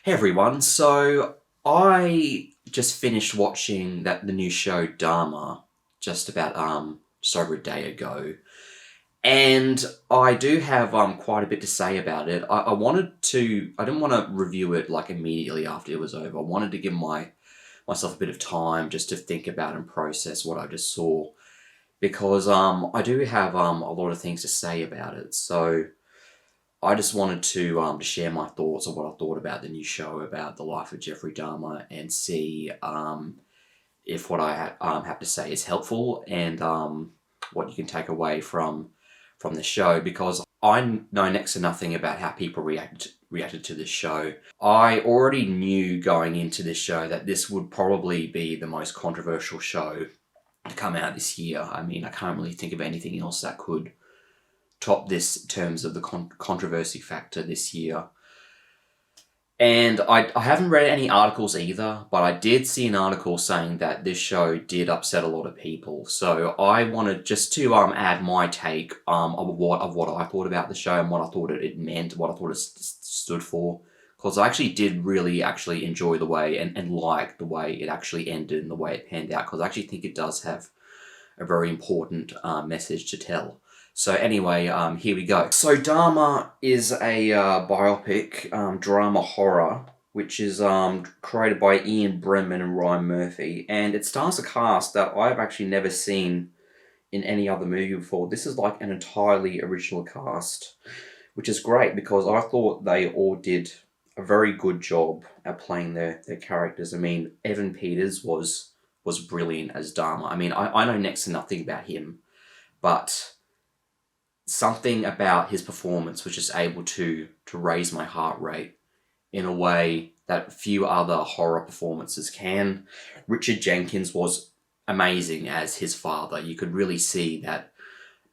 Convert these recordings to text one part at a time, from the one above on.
Hey everyone, so I just finished watching the new show Dahmer just over a day ago, and I do have quite a bit to say about it. I didn't want to review it like immediately after it was over. I wanted to give myself a bit of time just to think about and process what I just saw, because I do have a lot of things to say about it. So I just wanted to share my thoughts on what I thought about the new show about the life of Jeffrey Dahmer and see if what I have to say is helpful and what you can take away from the show, because I know next to nothing about how people reacted to this show. I already knew going into this show that this would probably be the most controversial show to come out this year. I mean, I can't really think of anything else that could top this in terms of the controversy factor this year. And I haven't read any articles either, but I did see an article saying that this show did upset a lot of people. So I wanted just to add my take of what I thought about the show and what I thought it meant, what I thought it stood for. Because I actually did really enjoy the way and like the way it actually ended and the way it panned out. Because I actually think it does have a very important message to tell. So anyway, here we go. So Dahmer is a biopic drama horror, which is created by Brenman and Ryan Murphy, and it stars a cast that I've actually never seen in any other movie before. This is like an entirely original cast, which is great because I thought they all did a very good job at playing their characters. I mean, Evan Peters was brilliant as Dahmer. I mean, I know next to nothing about him, but something about his performance was just able to raise my heart rate in a way that few other horror performances can. Richard Jenkins was amazing as his father. You could really see that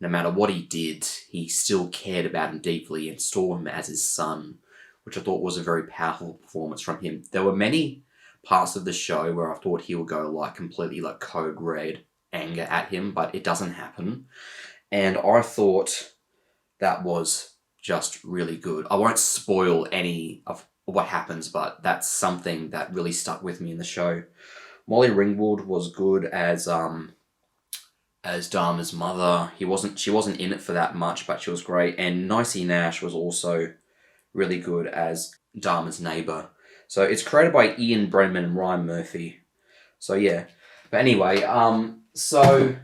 no matter what he did, he still cared about him deeply and saw him as his son, which I thought was a very powerful performance from him. There were many parts of the show where I thought he would go like completely like code red anger at him, but it doesn't happen. And I thought that was just really good. I won't spoil any of what happens, but that's something that really stuck with me in the show. Molly Ringwald was good as Dahmer's mother. She wasn't in it for that much, but she was great. And Nicey Nash was also really good as Dahmer's neighbor. So it's created by Ian Brenman and Ryan Murphy. So yeah. But anyway, so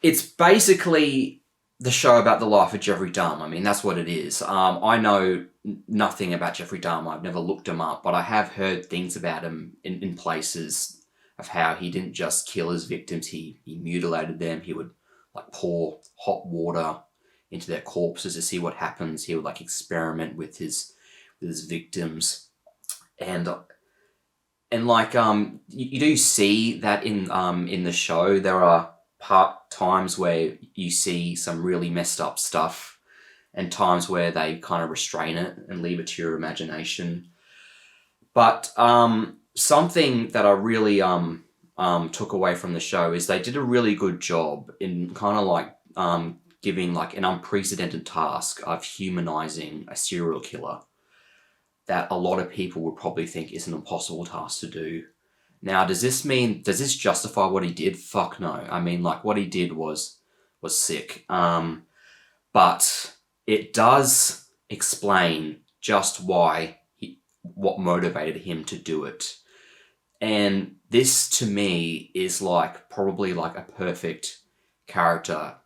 it's basically the show about the life of Jeffrey Dahmer. I mean, that's what it is. I know nothing about Jeffrey Dahmer. I've never looked him up, but I have heard things about him in places of how he didn't just kill his victims, he mutilated them. He would like pour hot water into their corpses to see what happens. He would like experiment with his victims. And like you do see that in the show. There are times where you see some really messed up stuff and times where they kind of restrain it and leave it to your imagination. But something that I really took away from the show is they did a really good job in kind of like giving like an unprecedented task of humanizing a serial killer that a lot of people would probably think is an impossible task to do. Now, does this justify what he did? Fuck no. I mean, like, what he did was sick. But it does explain just what motivated him to do it. And this, to me, is like probably like a perfect character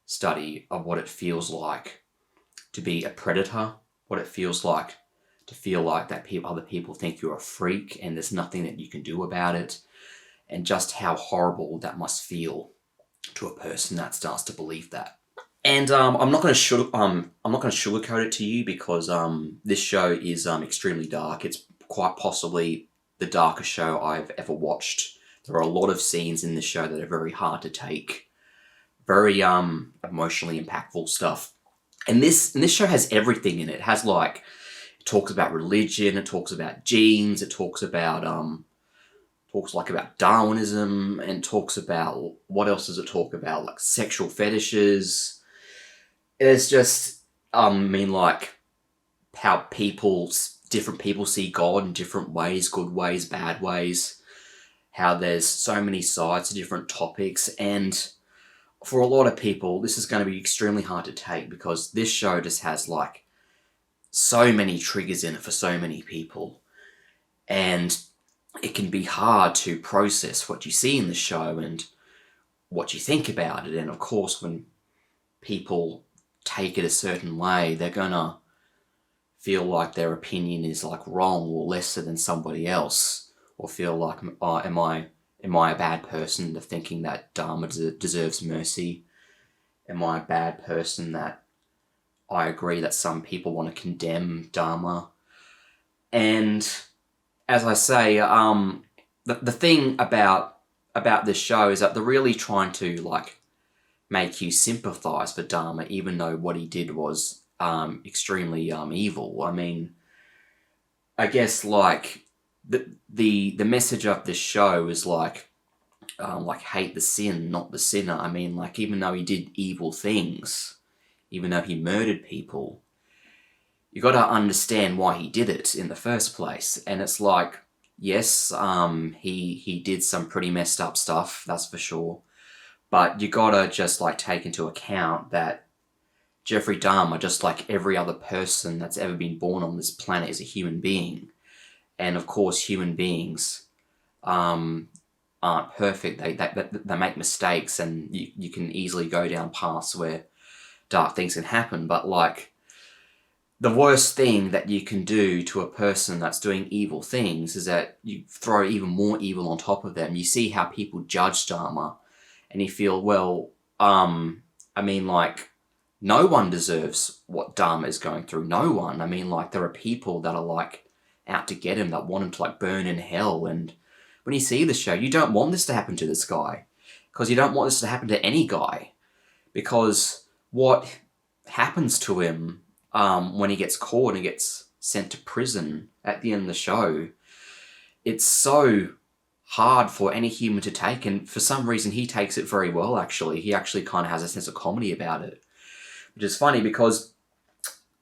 study of what it feels like to be a predator, what it feels like to feel like that other people think you're a freak and there's nothing that you can do about it, and just how horrible that must feel to a person that starts to believe that. And I'm not going to sugarcoat it to you because this show is extremely dark. It's quite possibly the darkest show I've ever watched. There are a lot of scenes in this show that are very hard to take, very emotionally impactful stuff. And this show has everything in it. It has like, it talks about religion, it talks about genes, it talks about about Darwinism, and talks about, what else does it talk about? Like sexual fetishes. It's just, like how people different people see God in different ways, good ways, bad ways, how there's so many sides to different topics, and for a lot of people, this is going to be extremely hard to take because this show just has like so many triggers in it for so many people, and it can be hard to process what you see in the show and what you think about it. And of course, when people take it a certain way, they're gonna feel like their opinion is like wrong or lesser than somebody else, or feel like, oh, am I a bad person to thinking that Dahmer deserves mercy? Am I a bad person that I agree that some people want to condemn Dahmer? And as I say, the thing about this show is that they're really trying to like make you sympathise for Dahmer, even though what he did was extremely evil. I mean, I guess like the message of this show is like hate the sin, not the sinner. I mean, like, even though he did evil things, even though he murdered people, you got to understand why he did it in the first place. And it's like, yes, he did some pretty messed up stuff, that's for sure. But you got to just like take into account that Jeffrey Dahmer, just like every other person that's ever been born on this planet, is a human being. And of course, human beings aren't perfect. They make mistakes, and you can easily go down paths where dark things can happen. But like, the worst thing that you can do to a person that's doing evil things is that you throw even more evil on top of them. You see how people judge Dahmer, and you feel, well, I mean, like, no one deserves what Dahmer is going through. No one. I mean, like, there are people that are like out to get him, that want him to like burn in hell. And when you see the show, you don't want this to happen to this guy, because you don't want this to happen to any guy, because what happens to him when he gets caught and gets sent to prison at the end of the show, it's so hard for any human to take, and for some reason he takes it very well. Actually, he actually kind of has a sense of comedy about it, which is funny, because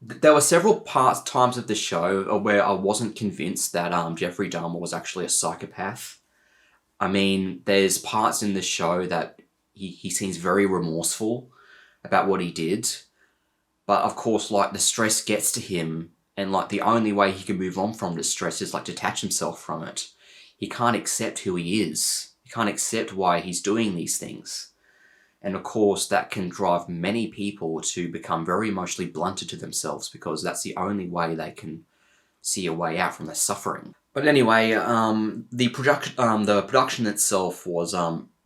there were several times of the show where I wasn't convinced that Jeffrey Dahmer was actually a psychopath. I mean, there's parts in the show that he seems very remorseful about what he did. But of course, like, the stress gets to him, and like the only way he can move on from the stress is like detach himself from it. He can't accept who he is. He can't accept why he's doing these things. And of course, that can drive many people to become very emotionally blunted to themselves, because that's the only way they can see a way out from their suffering. But anyway, the production itself was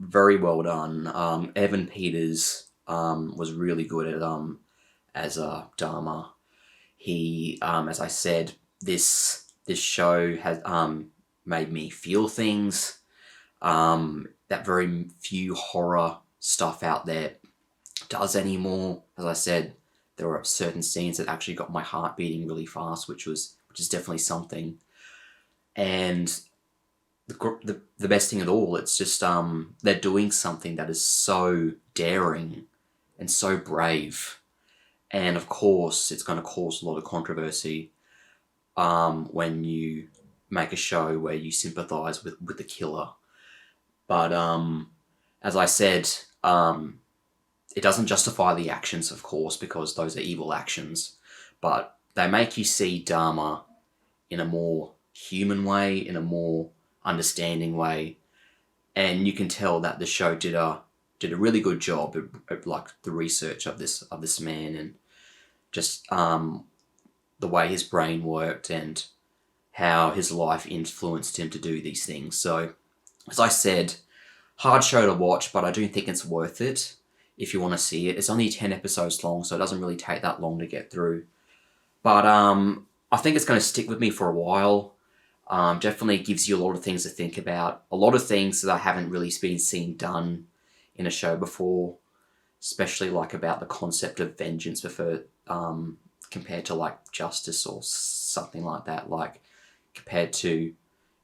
very well done. Evan Peters was really good at as Dahmer. He, as I said, this show has made me feel things that very few horror stuff out there does anymore. As I said, there were certain scenes that actually got my heart beating really fast, which is definitely something. And the best thing of all, it's just they're doing something that is so daring and so brave. And of course, it's going to cause a lot of controversy when you make a show where you sympathise with the killer. But as I said, it doesn't justify the actions, of course, because those are evil actions. But they make you see Dahmer in a more human way, in a more understanding way. And you can tell that the show did a really good job at like the research of this man, and just the way his brain worked and how his life influenced him to do these things. So, as I said, hard show to watch, but I do think it's worth it if you want to see it. It's only 10 episodes long, so it doesn't really take that long to get through. But I think it's going to stick with me for a while. Definitely gives you a lot of things to think about. A lot of things that I haven't really been seen done in a show before, especially like about the concept of vengeance compared to like justice or something like that, like compared to,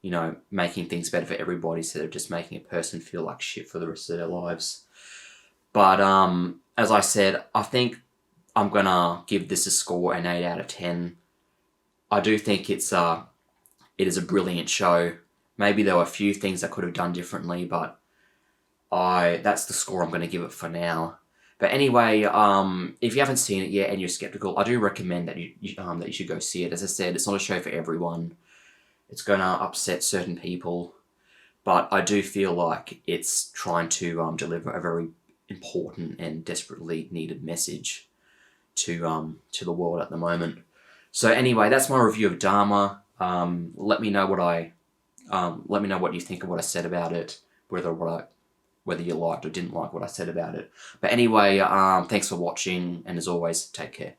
you know, making things better for everybody instead of just making a person feel like shit for the rest of their lives. But as I said, I think I'm gonna give this a score, an 8 out of 10. I do think it is a brilliant show. Maybe there were a few things I could have done differently, but that's the score I'm going to give it for now. But anyway, if you haven't seen it yet and you're skeptical, I do recommend that that you should go see it. As I said, it's not a show for everyone. It's going to upset certain people, but I do feel like it's trying to deliver a very important and desperately needed message to the world at the moment. So anyway, that's my review of Dahmer. Let me know what you think of what I said about it, whether you liked or didn't like what I said about it. But anyway, thanks for watching, and as always, take care.